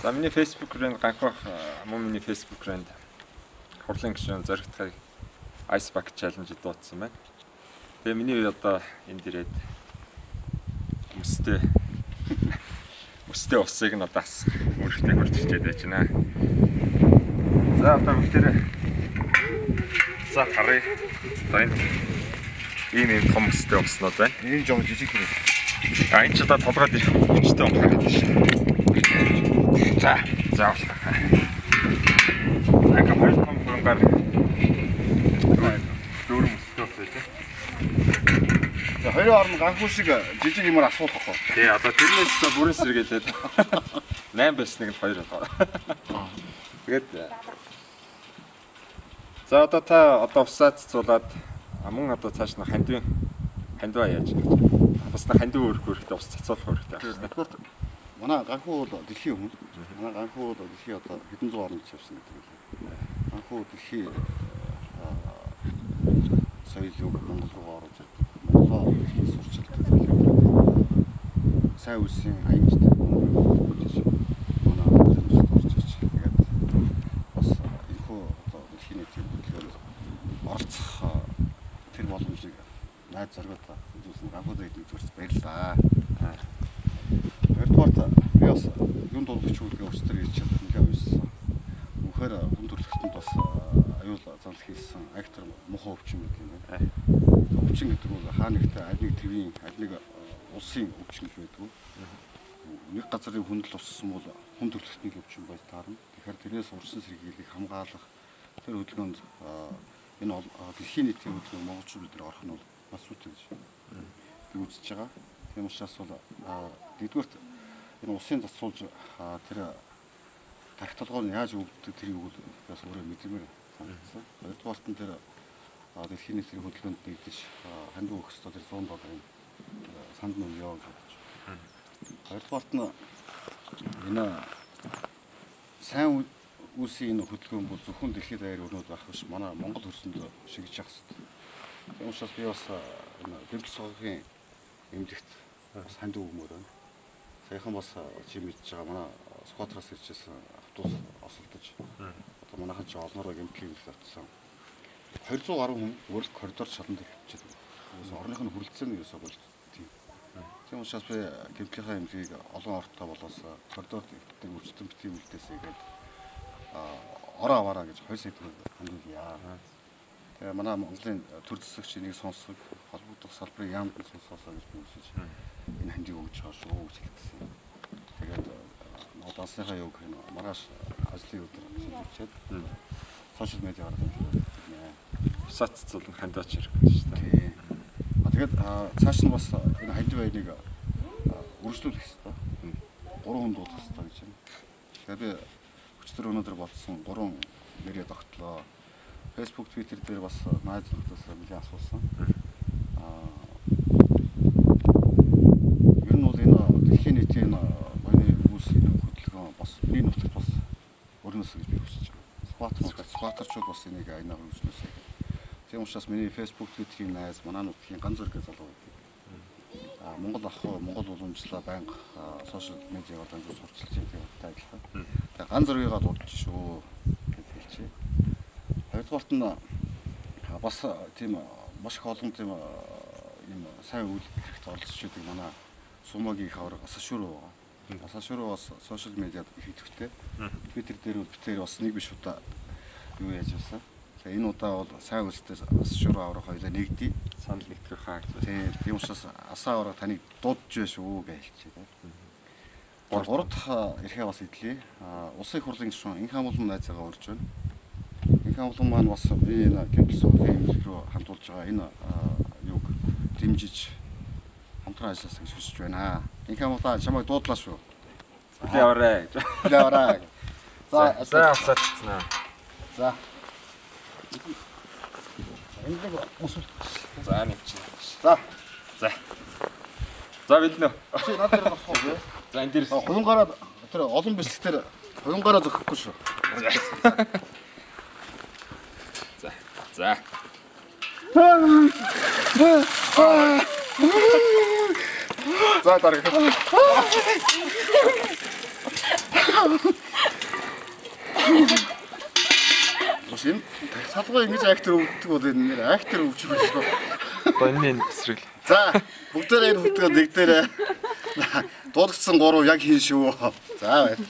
За миний Facebook брэнд ганхах мөн миний Facebook брэнд хурлын гишүүн зоригтхай Ice Bucket Challenge дуудсан байна. Тэгээ миний одоо энд ирээд мөстэй усыг нь одоо асах мөрөгтэй хурцчихэд байж байна. За одоо бүгдээрээ за харъя. Одоо энэ ийм том мөстэй уснууд байна. Энэ жоо жижиг хэрэг. Энэ ч одоо толгойд ирэх хүчтэй унахаар гэдэг шээ. За заавал. Ага хоёр том хөрөнгөөр дөрөв мөстэй байна. За хоёрын орн ганхуу шиг жижиг юмар асуулахгүй. Тий, одоо тэрнээс бүрэн сэргээлээд 8 байсныг нь 2 болоо. Тэгээд за одоо та одоо усаа цэцүүлээд мөн одоо цааш нь хандваа яаж бас хандив өөрөхдөө ус цэцүүлэх хэрэгтэй. Манай ганхуу бол дэлхийн өмнө. Манай ганхуу бол дэлхийн одоо хэдэн зуун орнд явсан гэдэг юм. Ганхуу дэлхийн соёлыг Монгол руу оруулж Монгол сурчлалтай залуу сайн үсэн аянчтай манай орж ич тэгээд бас энэхүү одоо дэлхийн нийтийн хөдөлгөөнөөр оролцох тэр боломжийг найз зоригтой үзүүлсэн ганхуу дэйд үзүүлж баярлалаа. Хоёрдугаар би бас юунд дургч үлгээ өчтөр гэж нэлээд уйсан. Үнэхээр хүн төрөлхтөнд бас аюул занц хийсэн актер мохоо өвчин гэдэг юм байна. Өвчин гэдэг нь хаа нэгтэй аль нэг твийн аль нэг улсын өвчин байдаг. Нэг газрын хүндэл уссан бол хүн төрөлхтний өвчин байж таарна. Тэгэхээр тэрээс урсан сэргийлийг хамгаалах тэр хөдөлгөөнд энэ дэлхийн нийтийн хөдөлгөөн монголчууд бид нар орох нь бол бас үүтэй гэж үзэж байгаа. Тийм учраас бол нэгдүгээрт энэ усын засуулж тэр тагталгоо нь яаж өгдөг тэрийг бас өөрөө мэдмээр санагдсан. Хоёрдугаарт нь тэр дэлхийн нийтийн хөдөлгөөнд нэгдэж хандив өгөх ёстой тэр 100 долларын санд нэмээ явуулж байна. Хоёрдугаарт нь энэ сайн үсийн энэ хөдөлгөөн бол зөвхөн дэлхийд даяар өрнөд байх биш манай Монгол хөрсөнд шигж явах хэрэгтэй. Тийм учраас би бас энэ гэмтэл цогцын эмнэлэгт бас хандив өгмөр байна. Саяхан бас чи мэдж байгаа манай Скватраас иржсэн автобус осолдож одоо манайхан ч олноороо гэмтлийн эмнэлэгт автсан 200 гаруй хүн өрөлд коридор шаланд хэвчээд байна. Орных нь хүрэлцээний юусаа болж тийм. Тийм учраас би гэмтлийнхаа эмнэлгийг олон ортой болоос коридорт өвддөг өвчтөн битгий үлдээсэй гэдэг ороо аваараа гэж 2 сая төгрөг хандуулъя. Тэгээ манай Монголын төр засагч энийг сонсох холбогдох салбарын яамд нь сонсоосоо гэж би үсэж энэ хандийг өгж байгаа шүү гэж хэлсэн. Тэгээд одоосныхаа юу гэх юм маргааш ажлын өдөр хэлчихээд сошиал медиагаар хандуулдаг нэ. Усаа цэцүүлэн хандаач хэрэг шүү дээ. Тэгээд цааш нь бас энэ хандив байныг өргөжлүүлэх хэрэгтэй. 3 хүн дуудах хэрэгтэй гэж байна. Тэгээд би өчтөр өнөөдөр болсон 3 нэрээ тогтлоо. Facebook, Twitter дээр бас найз нөхдөс нэлээд асуусан. Ер нь бол энэ дэлхийн нийтийн боёны үүсгэн хөдөлгөөн бас миний нутагт бас өрнөс гэж би хүсэж байна. Скваторчууд бас энийг аянаар хөгжүүлсэй. Тийм учраас миний Facebook, Twitter-ийн найз манай нутгийн ганц зөргөө залуу байдаг. Монгол ах Монгол уламжлалаа байнга сошиал медиагаар дамжуулж сурчилж байгаа тайлбар. Тэгээ ганц зөргийгээ дуудаж шүү гэж хэлчихье. Хоёрдугаарт нь бас тийм маш их олон тийм юм сайн үйл хэрэгт оролцож байдаг манай Сумагийн их авраг Асашүрөө байгаа. Асашүрөө бас сошиал медиад их идэвхтэй. Twitter дээр битээр бас нэг биш удаа юу яаж явсан. За энэ удаа бол сайн үстэй Асашүрөө авраг хоёлаа нэгдий санал нэгтгэх хаа гэж. Тийм учраас асаа авраг таныг дуудаж байна шүү гэж хэлчихээ. Гурав дахь эрхээ бас идлээ. Улсын хурлын гишүүн Инх амлан найзаагаа урьж байна. Инх амлан маань бас би энэ гэмтэл цогцын эмнэлэг рүү хандуулж байгаа энэ юуг дэмжиж хамтран ажилласаа гэж хүсэж байна. Инх амлан чамайг дуудлаа шүү. Яваарай. Яваарай. За асаацснаа. За. Энэ усул. За нэг чи. За. За. За биднэ. Чи надад босох уу? За энэ дээрс хуйнгараа тэр олон бичлэгтэр хуйнгараа зөхгүй шүү. За. За. За дарга. Бас энэ салгой ингэж актер өвддөг бол энэ нэр актер өвч биш үү? Бонны эсрэг. За бүгдээрээ энэ хөтгөө нэгдээрээ дуудагдсан 3 яг хийн шүү. За байна.